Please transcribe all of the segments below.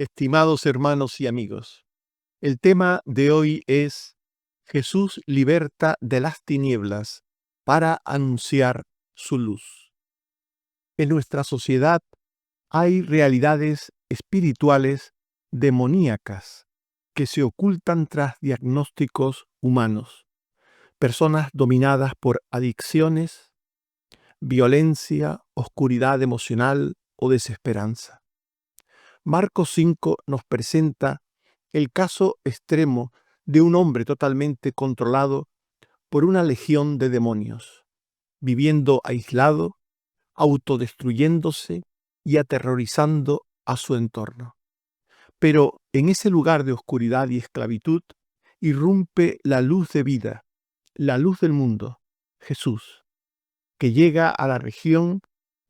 Estimados hermanos y amigos, el tema de hoy es Jesús liberta de las tinieblas para anunciar su luz. En nuestra sociedad hay realidades espirituales demoníacas que se ocultan tras diagnósticos humanos. Personas dominadas por adicciones, violencia, oscuridad emocional o desesperanza. Marcos 5 nos presenta el caso extremo de un hombre totalmente controlado por una legión de demonios, viviendo aislado, autodestruyéndose y aterrorizando a su entorno. Pero en ese lugar de oscuridad y esclavitud irrumpe la luz de vida, la luz del mundo, Jesús, que llega a la región,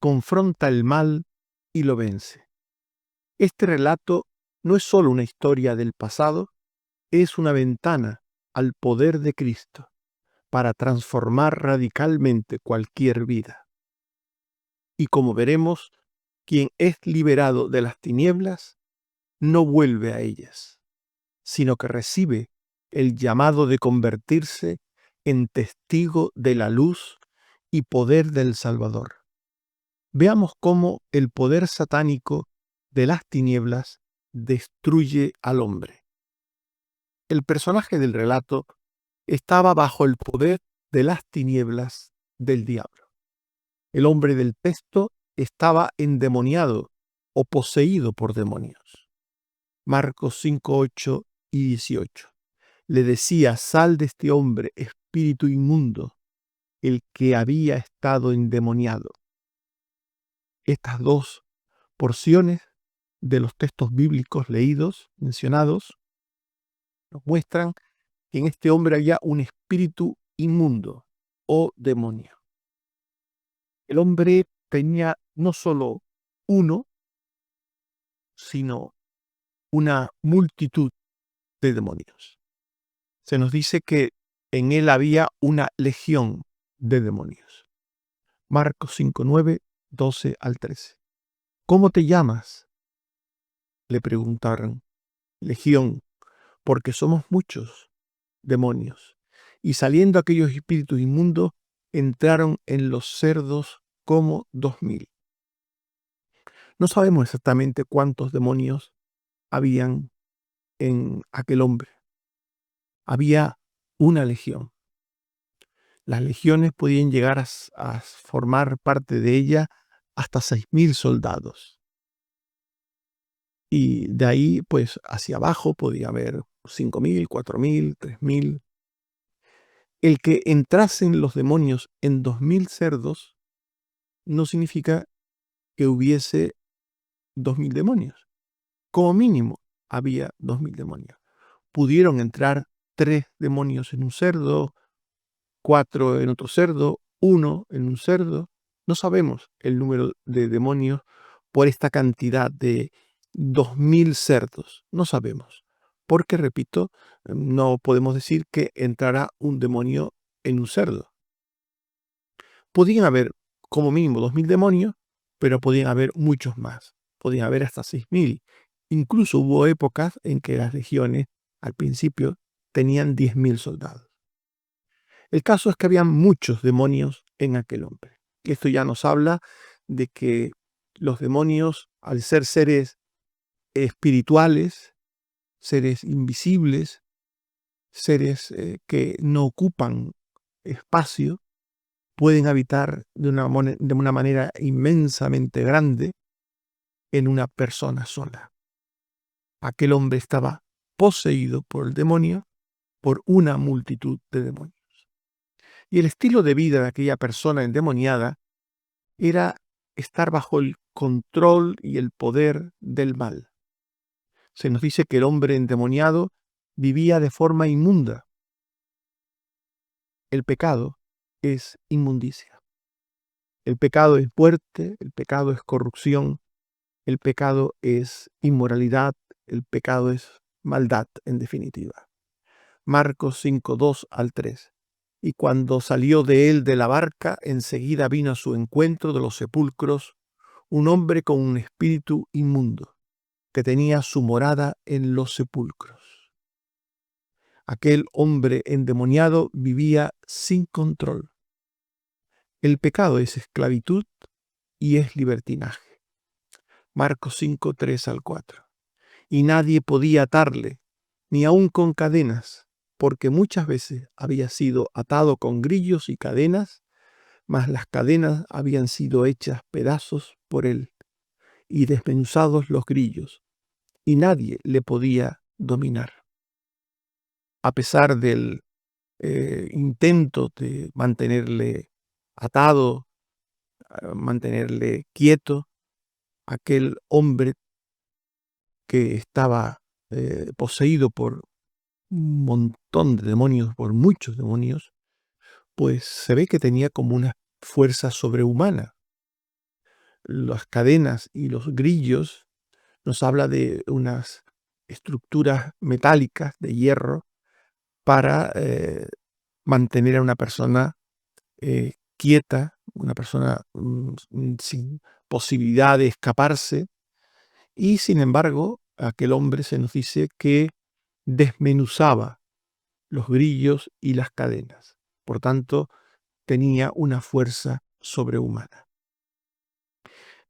confronta el mal y lo vence. Este relato no es solo una historia del pasado, es una ventana al poder de Cristo para transformar radicalmente cualquier vida. Y como veremos, quien es liberado de las tinieblas no vuelve a ellas, sino que recibe el llamado de convertirse en testigo de la luz y poder del Salvador. Veamos cómo el poder satánico de las tinieblas destruye al hombre. El personaje del relato estaba bajo el poder de las tinieblas del diablo. El hombre del texto estaba endemoniado o poseído por demonios. Marcos 5, 8 y 18. Le decía: sal de este hombre, espíritu inmundo, el que había estado endemoniado. Estas dos porciones de los textos bíblicos leídos, mencionados, nos muestran que en este hombre había un espíritu inmundo o demonio. El hombre tenía no solo uno, sino una multitud de demonios. Se nos dice que en él había una legión de demonios. Marcos 5, 9, 12 al 13. ¿Cómo te llamas?, le preguntaron. Legión, porque somos muchos demonios. Y saliendo aquellos espíritus inmundos, entraron en los cerdos como 2000. No sabemos exactamente cuántos demonios habían en aquel hombre. Había una legión. Las legiones podían llegar a formar parte de ella hasta 6000 soldados. Y de ahí, pues, hacia abajo podía haber 5000, 4000, 3000. El que entrasen los demonios en 2000 cerdos no significa que hubiese 2000 demonios. Como mínimo había 2000 demonios. Pudieron entrar 3 demonios en un cerdo, 4 en otro cerdo, 1 en un cerdo. No sabemos el número de demonios por esta cantidad de 2000 cerdos. No sabemos. Porque, repito, no podemos decir que entrará un demonio en un cerdo. Podían haber como mínimo 2000 demonios, pero podían haber muchos más. Podían haber hasta 6000. Incluso hubo épocas en que las legiones, al principio, tenían 10.000 soldados. El caso es que había muchos demonios en aquel hombre. Y esto ya nos habla de que los demonios, al ser seres espirituales, seres invisibles, seres que no ocupan espacio, pueden habitar de una manera inmensamente grande en una persona sola. Aquel hombre estaba poseído por el demonio, por una multitud de demonios. Y el estilo de vida de aquella persona endemoniada era estar bajo el control y el poder del mal. Se nos dice que el hombre endemoniado vivía de forma inmunda. El pecado es inmundicia. El pecado es muerte, el pecado es corrupción, el pecado es inmoralidad, el pecado es maldad, en definitiva. Marcos 5, 2 al 3. Y cuando salió de él de la barca, enseguida vino a su encuentro de los sepulcros un hombre con un espíritu inmundo, que tenía su morada en los sepulcros. Aquel hombre endemoniado vivía sin control. El pecado es esclavitud y es libertinaje. Marcos 5, 3 al 4. Y nadie podía atarle, ni aun con cadenas, porque muchas veces había sido atado con grillos y cadenas, mas las cadenas habían sido hechas pedazos por él, y desmenuzados los grillos, y nadie le podía dominar. A pesar del intento de mantenerle atado, mantenerle quieto, aquel hombre que estaba poseído por un montón de demonios, por muchos demonios, pues se ve que tenía como una fuerza sobrehumana. Las cadenas y los grillos nos habla de unas estructuras metálicas de hierro para mantener a una persona quieta, una persona sin posibilidad de escaparse, y sin embargo, aquel hombre se nos dice que desmenuzaba los grillos y las cadenas. Por tanto, tenía una fuerza sobrehumana.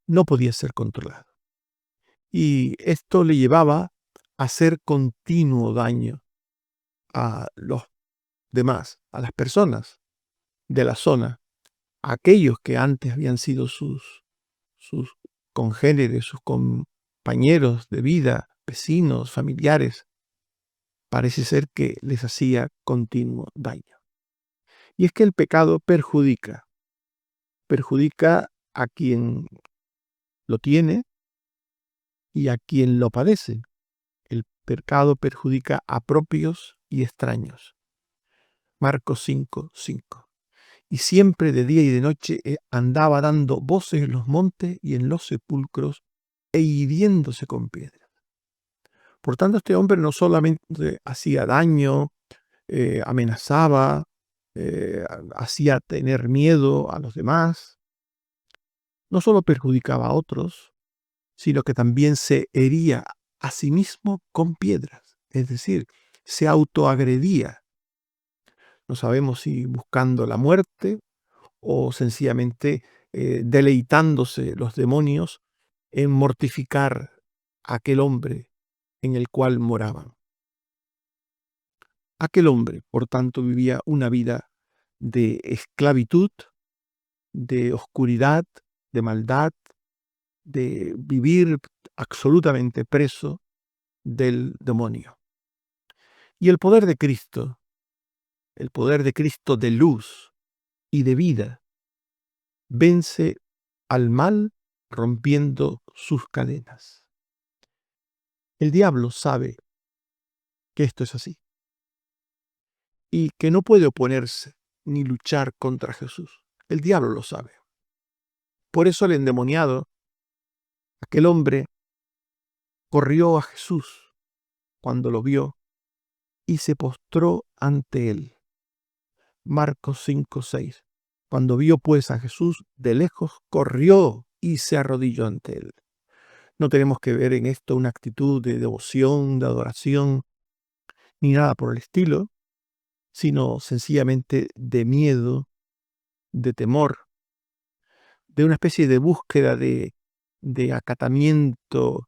No podía ser controlado. Y esto le llevaba a hacer continuo daño a los demás, a las personas de la zona, a aquellos que antes habían sido sus congéneres, sus compañeros de vida, vecinos, familiares. Parece ser que les hacía continuo daño. Y es que el pecado perjudica a quien lo tiene y a quien lo padece. El pecado perjudica a propios y extraños. Marcos 5, 5. Y siempre de día y de noche andaba dando voces en los montes y en los sepulcros e hiriéndose con piedras. Por tanto, este hombre no solamente hacía daño, amenazaba, hacía tener miedo a los demás, no solo perjudicaba a otros, sino que también se hería a sí mismo con piedras, es decir, se autoagredía. No sabemos si buscando la muerte o sencillamente deleitándose los demonios en mortificar a aquel hombre en el cual moraban. Aquel hombre, por tanto, vivía una vida de esclavitud, de oscuridad, de maldad, de vivir absolutamente preso del demonio. Y el poder de Cristo de luz y de vida, vence al mal rompiendo sus cadenas. El diablo sabe que esto es así y que no puede oponerse ni luchar contra Jesús. El diablo lo sabe. Por eso el endemoniado, aquel hombre, corrió a Jesús cuando lo vio y se postró ante él. Marcos 5, 6. Cuando vio pues a Jesús de lejos, corrió y se arrodilló ante él. No tenemos que ver en esto una actitud de devoción, de adoración, ni nada por el estilo, sino sencillamente de miedo, de temor, de una especie de búsqueda de acatamiento,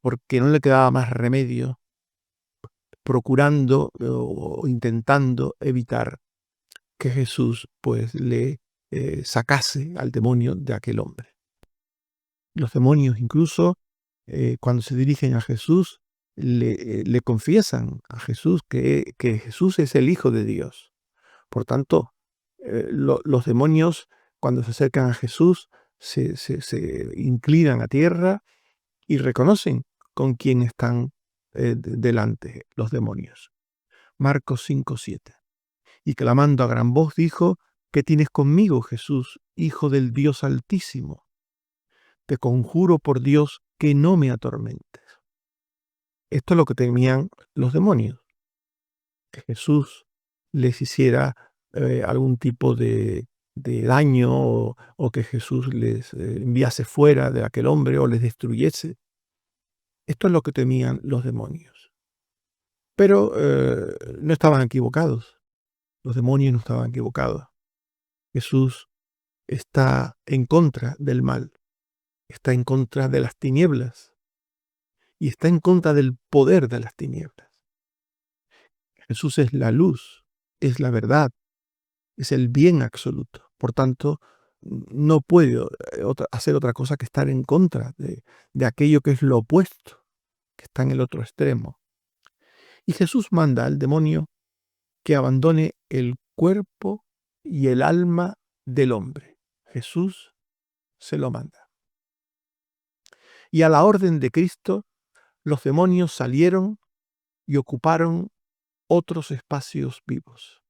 porque no le quedaba más remedio, procurando o intentando evitar que Jesús pues le sacase al demonio de aquel hombre. Los demonios incluso cuando se dirigen a Jesús le confiesan a Jesús que Jesús es el Hijo de Dios. Por tanto, los demonios cuando se acercan a Jesús se inclinan a tierra y reconocen con quién están delante los demonios. Marcos 5, 7. Y clamando a gran voz dijo: ¿Qué tienes conmigo, Jesús, Hijo del Dios Altísimo? Te conjuro por Dios que no me atormentes. Esto es lo que temían los demonios, que Jesús les hiciera algún tipo de daño o, que Jesús les enviase fuera de aquel hombre o les destruyese. Esto es lo que temían los demonios. Pero no estaban equivocados. Los demonios no estaban equivocados. Jesús está en contra del mal, está en contra de las tinieblas y está en contra del poder de las tinieblas. Jesús es la luz, es la verdad, es el bien absoluto. Por tanto, no puede hacer otra cosa que estar en contra de aquello que es lo opuesto, que está en el otro extremo. Y Jesús manda al demonio que abandone el cuerpo y el alma del hombre. Jesús se lo manda. Y a la orden de Cristo, los demonios salieron y ocuparon otros espacios vivos.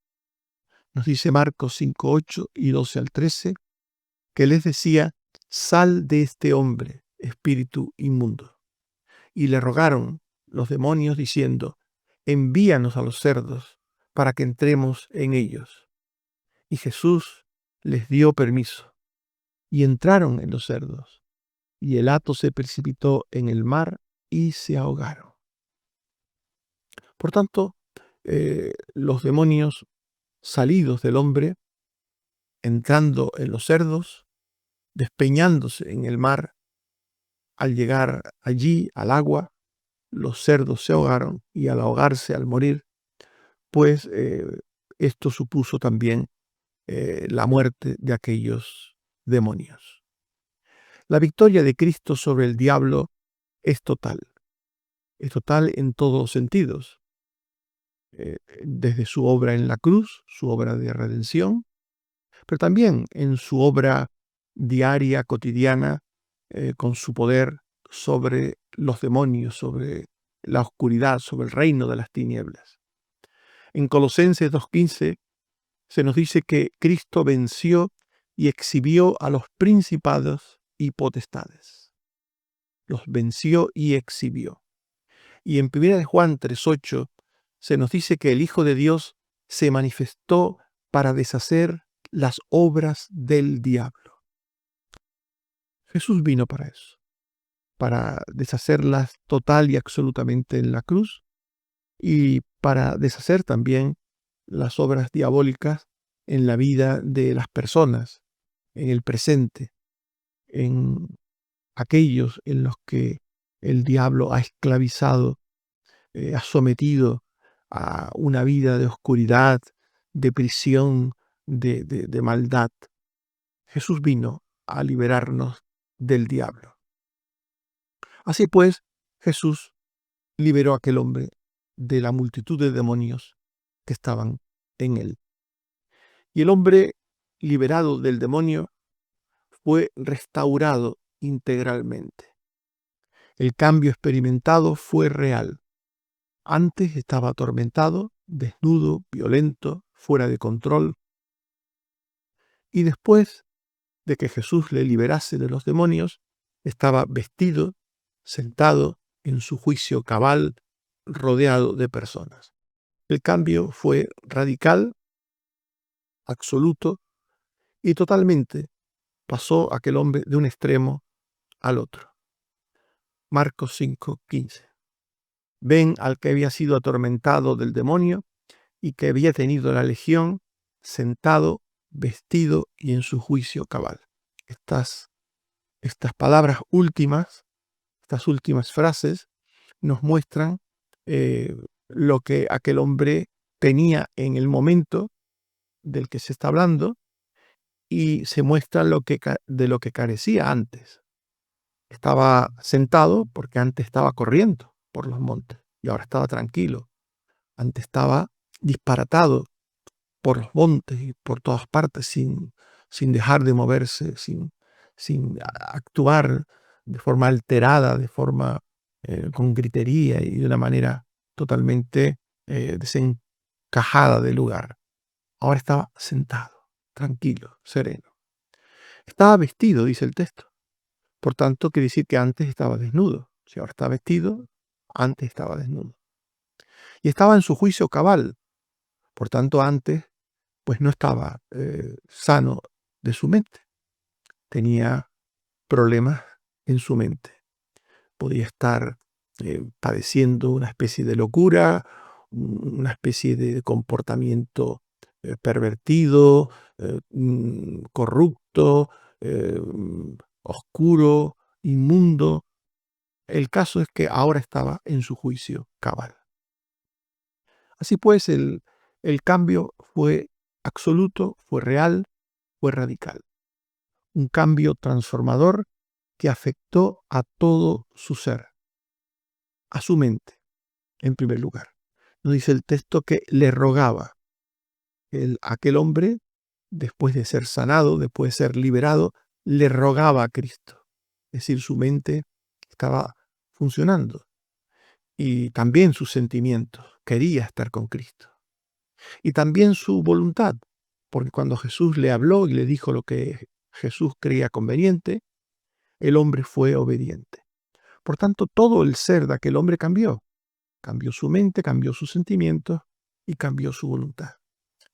Nos dice Marcos 5:8 y 12 al 13, que les decía: sal de este hombre, espíritu inmundo. Y le rogaron los demonios diciendo: envíanos a los cerdos para que entremos en ellos. Y Jesús les dio permiso, y entraron en los cerdos, y el hato se precipitó en el mar y se ahogaron. Por tanto, los demonios salidos del hombre, entrando en los cerdos, despeñándose en el mar, al llegar allí al agua, los cerdos se ahogaron y al ahogarse, al morir, pues esto supuso también la muerte de aquellos demonios. La victoria de Cristo sobre el diablo es total en todos los sentidos, desde su obra en la cruz, su obra de redención, pero también en su obra diaria, cotidiana, con su poder sobre los demonios, sobre la oscuridad, sobre el reino de las tinieblas. En Colosenses 2:15 se nos dice que Cristo venció y exhibió a los principados y potestades. Los venció y exhibió. Y en 1 de Juan 3:8 se nos dice que el Hijo de Dios se manifestó para deshacer las obras del diablo. Jesús vino para eso, para deshacerlas total y absolutamente en la cruz y para deshacer también las obras diabólicas en la vida de las personas, en el presente, en aquellos en los que el diablo ha esclavizado, ha sometido a una vida de oscuridad, de prisión, de maldad. Jesús vino a liberarnos del diablo. Así pues, Jesús liberó a aquel hombre de la multitud de demonios que estaban en él. Y el hombre liberado del demonio fue restaurado integralmente. El cambio experimentado fue real. Antes estaba atormentado, desnudo, violento, fuera de control. Y después de que Jesús le liberase de los demonios, estaba vestido, sentado en su juicio cabal, rodeado de personas. El cambio fue radical, absoluto, y totalmente pasó aquel hombre de un extremo al otro. Marcos 5:15. Ven al que había sido atormentado del demonio y que había tenido la legión, sentado, vestido y en su juicio cabal. Estas palabras últimas, estas últimas frases, nos muestran lo que aquel hombre tenía en el momento del que se está hablando y se muestra de lo que carecía antes. Estaba sentado porque antes estaba corriendo por los montes y ahora estaba tranquilo. Antes estaba disparatado por los montes y por todas partes sin dejar de moverse, sin actuar de forma alterada, de forma con gritería y de una manera totalmente desencajada del lugar. Ahora estaba sentado, tranquilo, sereno. Estaba vestido, dice el texto. Por tanto, quiere decir que antes estaba desnudo. Si ahora está vestido, antes estaba desnudo. Y estaba en su juicio cabal. Por tanto, antes, pues no estaba sano de su mente. Tenía problemas en su mente. Podía estar padeciendo una especie de locura, una especie de comportamiento pervertido, corrupto, oscuro, inmundo. El caso es que ahora estaba en su juicio cabal. Así pues, el cambio fue absoluto, fue real, fue radical. Un cambio transformador que afectó a todo su ser, a su mente, en primer lugar. Nos dice el texto que le rogaba. Aquel hombre, después de ser sanado, después de ser liberado, le rogaba a Cristo. Es decir, su mente estaba funcionando y también sus sentimientos. Quería estar con Cristo. Y también su voluntad, porque cuando Jesús le habló y le dijo lo que Jesús creía conveniente, el hombre fue obediente. Por tanto, todo el ser de aquel hombre cambió. Cambió su mente, cambió sus sentimientos y cambió su voluntad.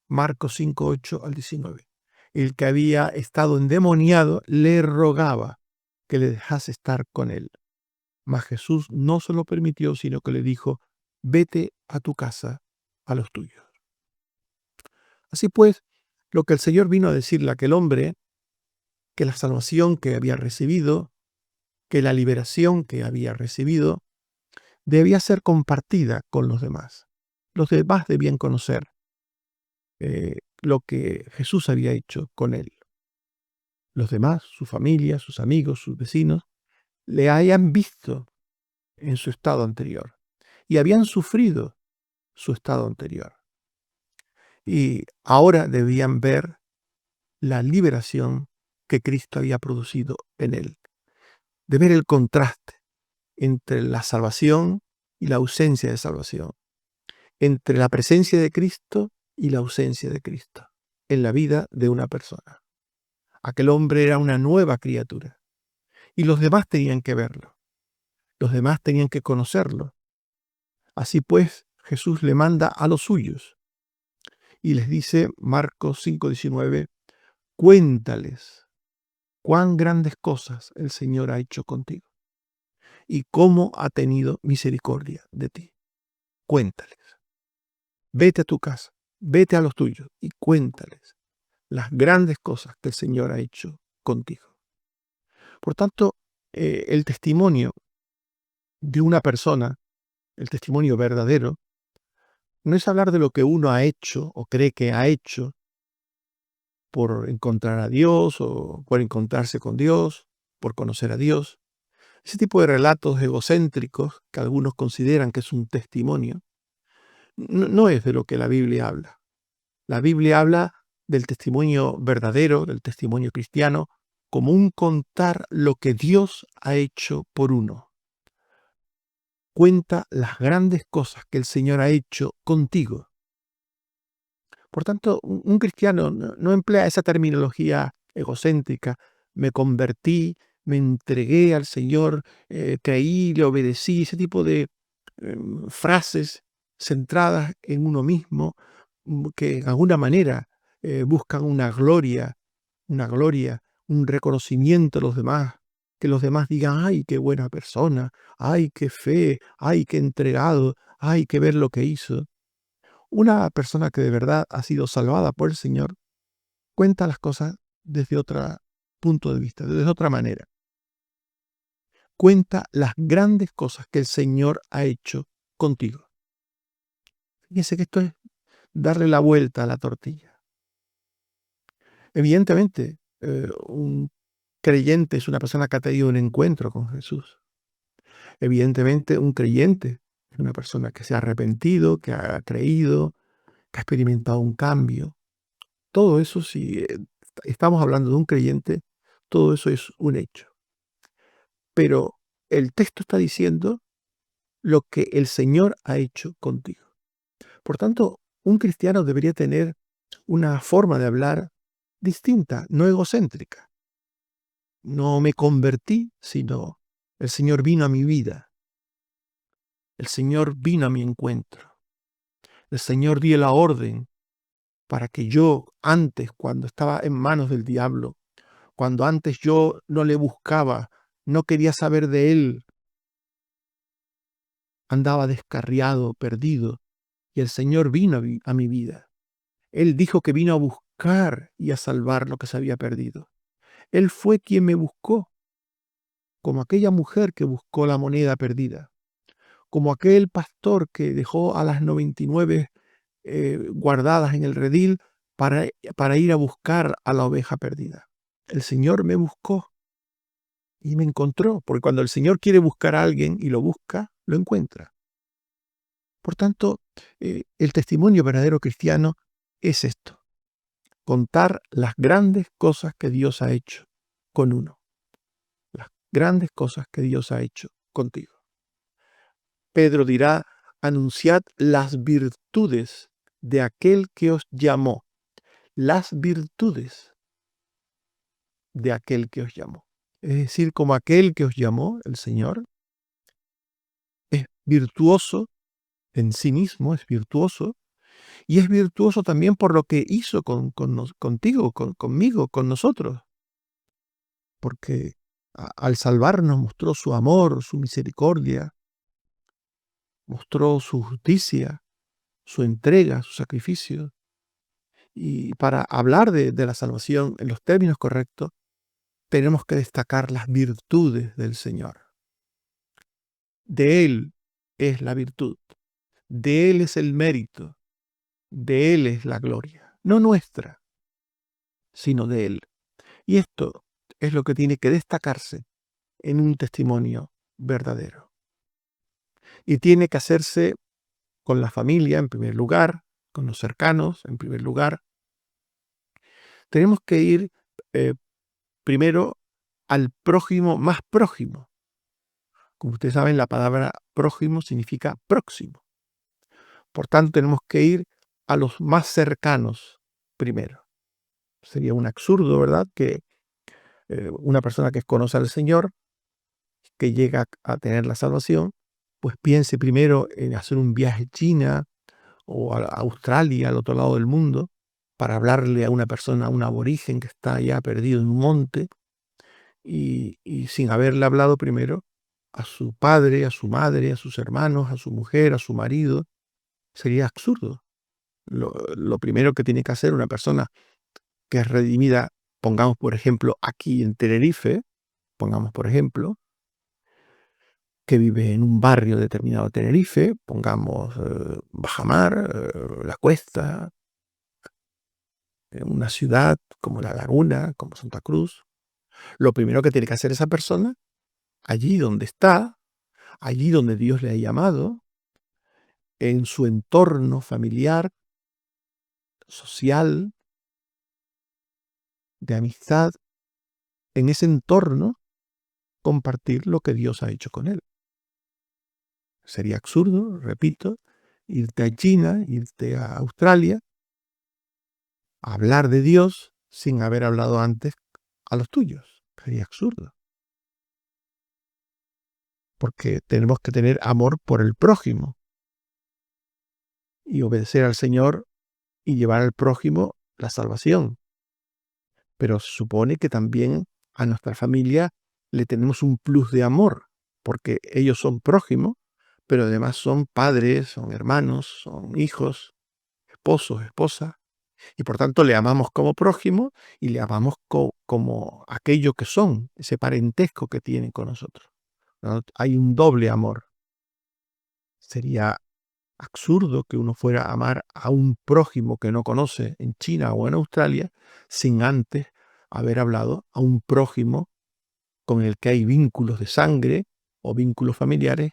Marcos 5, 8 al 19. El que había estado endemoniado le rogaba que le dejase estar con él. Mas Jesús no se lo permitió, sino que le dijo, vete a tu casa, a los tuyos. Así pues, lo que el Señor vino a decirle a aquel hombre, que la salvación que había recibido, que la liberación que había recibido, debía ser compartida con los demás. Los demás debían conocer lo que Jesús había hecho con él. Los demás, su familia, sus amigos, sus vecinos, le hayan visto en su estado anterior y habían sufrido su estado anterior. Y ahora debían ver la liberación que Cristo había producido en él, de ver el contraste entre la salvación y la ausencia de salvación, entre la presencia de Cristo y la ausencia de Cristo en la vida de una persona. Aquel hombre era una nueva criatura y los demás tenían que verlo, los demás tenían que conocerlo. Así pues, Jesús le manda a los suyos y les dice, Marcos 5:19, cuéntales cuán grandes cosas el Señor ha hecho contigo y cómo ha tenido misericordia de ti. Cuéntales. Vete a tu casa, vete a los tuyos y cuéntales las grandes cosas que el Señor ha hecho contigo. Por tanto, el testimonio de una persona, el testimonio verdadero, no es hablar de lo que uno ha hecho o cree que ha hecho por encontrar a Dios o por encontrarse con Dios, por conocer a Dios. Ese tipo de relatos egocéntricos que algunos consideran que es un testimonio, no es de lo que la Biblia habla. La Biblia habla del testimonio verdadero, del testimonio cristiano, como un contar lo que Dios ha hecho por uno. Cuenta las grandes cosas que el Señor ha hecho contigo. Por tanto, un cristiano no emplea esa terminología egocéntrica. Me convertí, me entregué al Señor, creí, le obedecí, ese tipo de frases centradas en uno mismo, que de alguna manera buscan una gloria, un reconocimiento a los demás, que los demás digan, ay, qué buena persona, ay, qué fe, ay, qué entregado, ay, qué ver lo que hizo. Una persona que de verdad ha sido salvada por el Señor cuenta las cosas desde otro punto de vista, desde otra manera. Cuenta las grandes cosas que el Señor ha hecho contigo. Fíjense que esto es darle la vuelta a la tortilla. Evidentemente, un creyente es una persona que ha tenido un encuentro con Jesús. Evidentemente, un creyente es una persona que se ha arrepentido, que ha creído, que ha experimentado un cambio. Todo eso, si estamos hablando de un creyente, todo eso es un hecho. Pero el texto está diciendo lo que el Señor ha hecho contigo. Por tanto, un cristiano debería tener una forma de hablar distinta, no egocéntrica. No me convertí, sino el Señor vino a mi vida. El Señor vino a mi encuentro. El Señor dio la orden para que yo antes, cuando estaba en manos del diablo, cuando antes yo no le buscaba, no quería saber de él, andaba descarriado, perdido, y el Señor vino a mi vida. Él dijo que vino a buscar y a salvar lo que se había perdido. Él fue quien me buscó, como aquella mujer que buscó la moneda perdida, como aquel pastor que dejó a las 99 guardadas en el redil para ir a buscar a la oveja perdida. El Señor me buscó y me encontró, porque cuando el Señor quiere buscar a alguien y lo busca, lo encuentra. Por tanto, el testimonio verdadero cristiano es esto: contar las grandes cosas que Dios ha hecho con uno, las grandes cosas que Dios ha hecho contigo. Pedro dirá: anunciad las virtudes de aquel que os llamó, las virtudes de aquel que os llamó. Es decir, como aquel que os llamó, el Señor, es virtuoso en sí mismo, es virtuoso, y es virtuoso también por lo que hizo contigo, conmigo, con nosotros, porque al salvarnos mostró su amor, su misericordia, mostró su justicia, su entrega, su sacrificio. Y para hablar de la salvación en los términos correctos, tenemos que destacar las virtudes del Señor. De Él es la virtud, de Él es el mérito, de Él es la gloria, no nuestra, sino de Él. Y esto es lo que tiene que destacarse en un testimonio verdadero. Y tiene que hacerse con la familia en primer lugar, con los cercanos en primer lugar. Tenemos que ir primero al prójimo más próximo. Como ustedes saben, la palabra prójimo significa próximo. Por tanto, tenemos que ir a los más cercanos primero. Sería un absurdo, ¿verdad?, que una persona que conoce al Señor, que llega a tener la salvación, pues piense primero en hacer un viaje a China o a Australia, al otro lado del mundo, para hablarle a una persona, a un aborigen que está allá perdido en un monte, y sin haberle hablado primero a su padre, a su madre, a sus hermanos, a su mujer, a su marido. Sería absurdo. Lo primero que tiene que hacer una persona que es redimida, pongamos por ejemplo aquí en Tenerife, pongamos por ejemplo, que vive en un barrio determinado de Tenerife, pongamos Bajamar, La Cuesta, una ciudad como La Laguna, como Santa Cruz. Lo primero que tiene que hacer esa persona, allí donde está, allí donde Dios le ha llamado, en su entorno familiar, social, de amistad, en ese entorno, compartir lo que Dios ha hecho con él. Sería absurdo, repito, irte a China, irte a Australia, a hablar de Dios sin haber hablado antes a los tuyos. Sería absurdo. Porque tenemos que tener amor por el prójimo y obedecer al Señor y llevar al prójimo la salvación. Pero se supone que también a nuestra familia le tenemos un plus de amor, porque ellos son prójimos, pero además son padres, son hermanos, son hijos, esposos, esposas, y por tanto le amamos como prójimo y le amamos como aquello que son, ese parentesco que tienen con nosotros, ¿no? Hay un doble amor. Sería absurdo que uno fuera a amar a un prójimo que no conoce en China o en Australia sin antes haber hablado a un prójimo con el que hay vínculos de sangre o vínculos familiares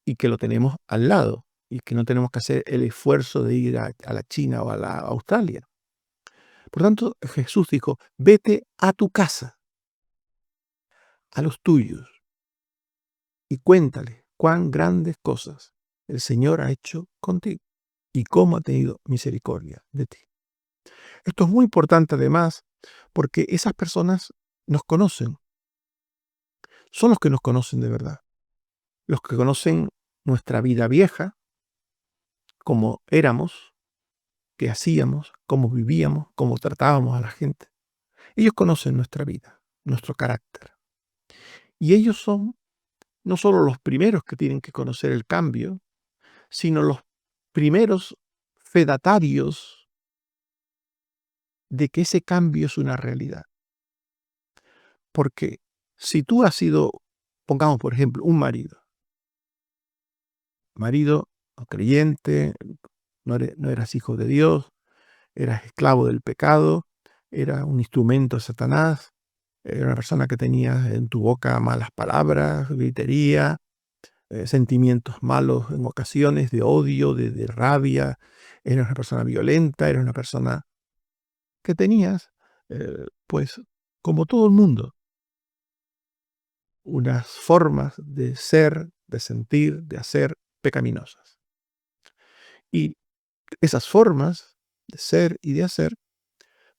y que lo tenemos al lado y que no tenemos que hacer el esfuerzo de ir a la China o a la Australia. Por tanto, Jesús dijo: vete a tu casa, a los tuyos, y cuéntale cuán grandes cosas el Señor ha hecho contigo y cómo ha tenido misericordia de ti. Esto es muy importante además porque esas personas nos conocen, son los que nos conocen de verdad, los que conocen nuestra vida vieja, cómo éramos, qué hacíamos, cómo vivíamos, cómo tratábamos a la gente. Ellos conocen nuestra vida, nuestro carácter. Y ellos son no solo los primeros que tienen que conocer el cambio, sino los primeros fedatarios de que ese cambio es una realidad. Porque si tú has sido, pongamos por ejemplo, un marido no creyente, no eras hijo de Dios, eras esclavo del pecado, era un instrumento de Satanás, era una persona que tenía en tu boca malas palabras, gritería, sentimientos malos en ocasiones, de odio, de rabia, eras una persona violenta, eras una persona que tenías, pues, como todo el mundo, unas formas de ser, de sentir, de hacer pecaminosas. Y esas formas de ser y de hacer,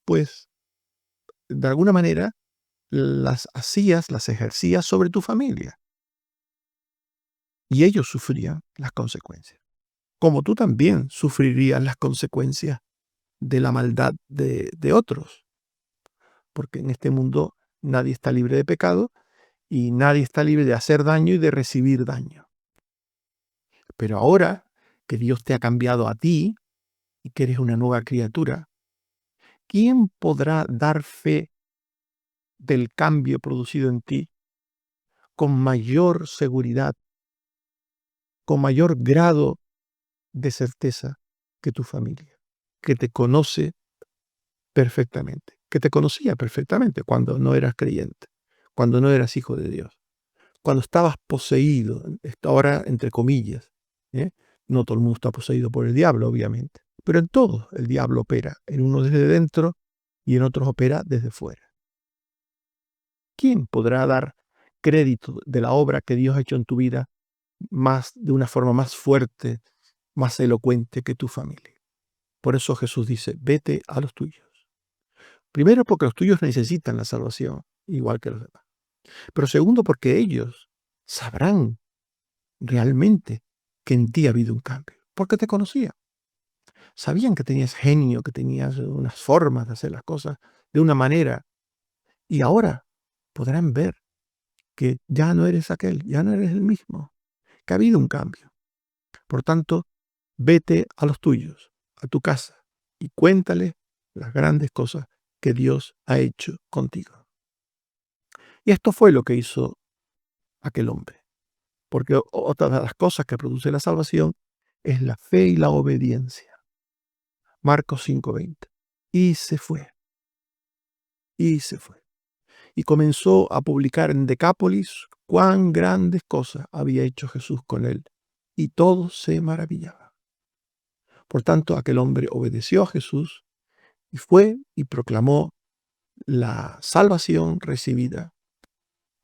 pues, de alguna manera, las hacías, las ejercías sobre tu familia. Y ellos sufrían las consecuencias. Como tú también sufrirías las consecuencias de la maldad de otros. Porque en este mundo nadie está libre de pecado y nadie está libre de hacer daño y de recibir daño. Pero ahora que Dios te ha cambiado a ti y que eres una nueva criatura, ¿quién podrá dar fe del cambio producido en ti con mayor seguridad, con mayor grado de certeza que tu familia, que te conoce perfectamente, que te conocía perfectamente cuando no eras creyente, cuando no eras hijo de Dios, cuando estabas poseído, ahora entre comillas, ¿eh? No todo el mundo está poseído por el diablo, obviamente, pero en todos el diablo opera, en unos desde dentro y en otros opera desde fuera. ¿Quién podrá dar crédito de la obra que Dios ha hecho en tu vida más de una forma más fuerte, más elocuente que tu familia? Por eso Jesús dice, vete a los tuyos. Primero, porque los tuyos necesitan la salvación, igual que los demás. Pero segundo, porque ellos sabrán realmente que en ti ha habido un cambio, porque te conocían. Sabían que tenías genio, que tenías unas formas de hacer las cosas de una manera, y ahora podrán ver que ya no eres aquel, ya no eres el mismo, que ha habido un cambio. Por tanto, vete a los tuyos, a tu casa, y cuéntale las grandes cosas que Dios ha hecho contigo. Y esto fue lo que hizo aquel hombre. Porque otra de las cosas que produce la salvación es la fe y la obediencia. Marcos 5:20. Y se fue, y se fue. Y comenzó a publicar en Decápolis cuán grandes cosas había hecho Jesús con él. Y todos se maravillaban. Por tanto, aquel hombre obedeció a Jesús y fue y proclamó la salvación recibida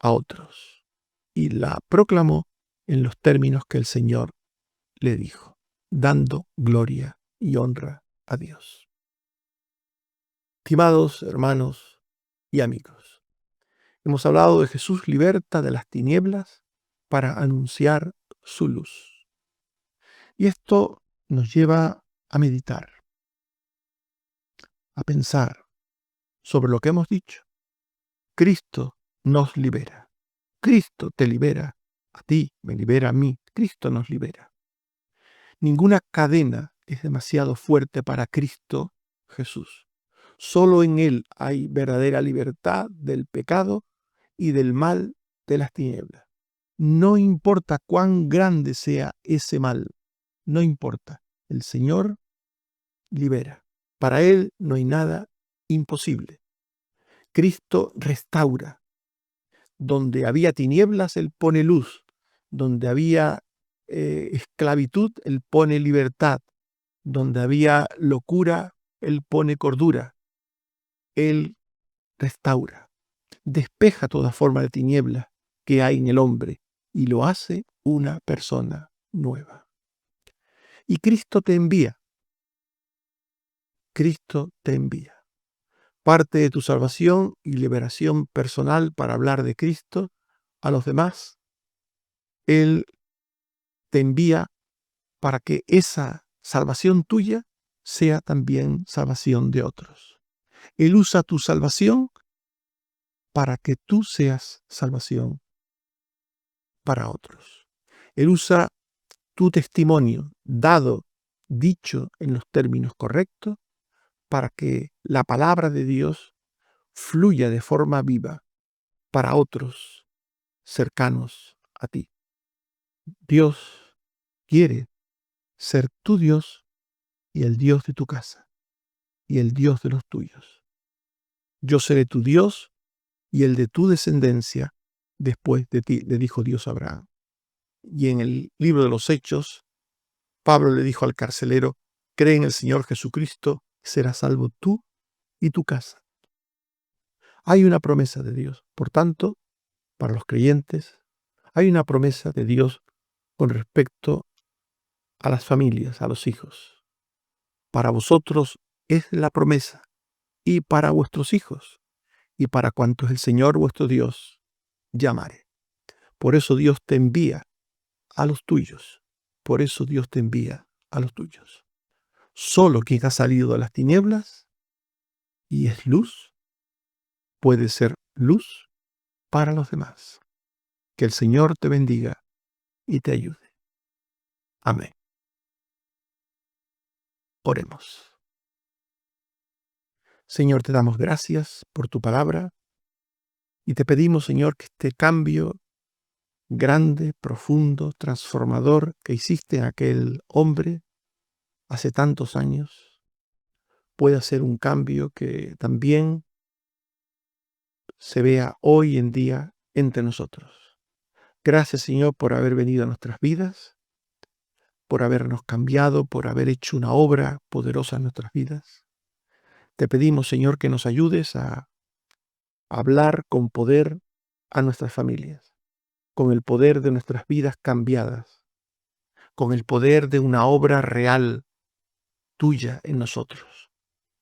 a otros. Y la proclamó en los términos que el Señor le dijo, dando gloria y honra a Dios. Estimados hermanos y amigos, hemos hablado de Jesús liberta de las tinieblas para anunciar su luz. Y esto nos lleva a meditar, a pensar sobre lo que hemos dicho. Cristo nos libera. Cristo te libera a ti, me libera a mí. Cristo nos libera. Ninguna cadena es demasiado fuerte para Cristo Jesús. Solo en Él hay verdadera libertad del pecado y del mal de las tinieblas. No importa cuán grande sea ese mal, no importa. El Señor libera. Para Él no hay nada imposible. Cristo restaura. Donde había tinieblas, Él pone luz. Donde había esclavitud, Él pone libertad. Donde había locura, Él pone cordura. Él restaura. Despeja toda forma de tiniebla que hay en el hombre y lo hace una persona nueva. Y Cristo te envía. Cristo te envía. Parte de tu salvación y liberación personal para hablar de Cristo a los demás. Él te envía para que esa salvación tuya sea también salvación de otros. Él usa tu salvación para que tú seas salvación para otros. Él usa tu testimonio dado, dicho en los términos correctos, para que la palabra de Dios fluya de forma viva para otros cercanos a ti. Dios quiere ser tu Dios y el Dios de tu casa y el Dios de los tuyos. Yo seré tu Dios y el de tu descendencia después de ti, le dijo Dios a Abraham. Y en el libro de los Hechos, Pablo le dijo al carcelero, cree en el Señor Jesucristo, serás salvo tú y tu casa. Hay una promesa de Dios. Por tanto, para los creyentes, hay una promesa de Dios con respecto a las familias, a los hijos. Para vosotros es la promesa, y para vuestros hijos, y para cuantos el Señor vuestro Dios llamare. Por eso Dios te envía a los tuyos. Por eso Dios te envía a los tuyos. Solo quien ha salido de las tinieblas y es luz, puede ser luz para los demás. Que el Señor te bendiga y te ayude. Amén. Oremos. Señor, te damos gracias por tu palabra y te pedimos, Señor, que este cambio grande, profundo, transformador que hiciste en aquel hombre hace tantos años, pueda ser un cambio que también se vea hoy en día entre nosotros. Gracias, Señor, por haber venido a nuestras vidas, por habernos cambiado, por haber hecho una obra poderosa en nuestras vidas. Te pedimos, Señor, que nos ayudes a hablar con poder a nuestras familias, con el poder de nuestras vidas cambiadas, con el poder de una obra real tuya en nosotros,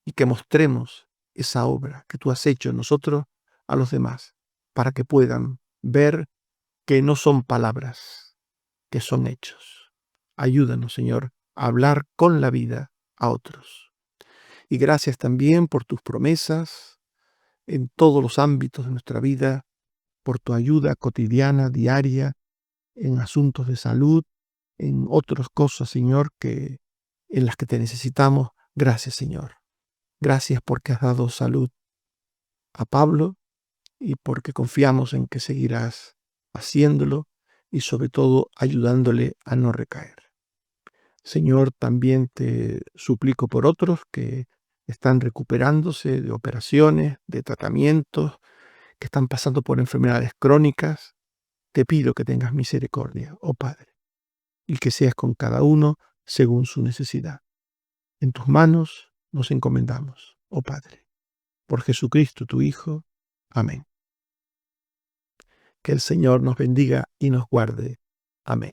y que mostremos esa obra que tú has hecho en nosotros a los demás, para que puedan ver que no son palabras, que son hechos. Ayúdanos, Señor, a hablar con la vida a otros. Y gracias también por tus promesas en todos los ámbitos de nuestra vida, por tu ayuda cotidiana, diaria, en asuntos de salud, en otras cosas, Señor, en las que te necesitamos. Gracias, Señor. Gracias porque has dado salud a Pablo y porque confiamos en que seguirás haciéndolo y sobre todo ayudándole a no recaer. Señor, también te suplico por otros que están recuperándose de operaciones, de tratamientos, que están pasando por enfermedades crónicas. Te pido que tengas misericordia, oh Padre, y que seas con cada uno según su necesidad. En tus manos nos encomendamos, oh Padre. Por Jesucristo, tu Hijo. Amén. Que el Señor nos bendiga y nos guarde. Amén.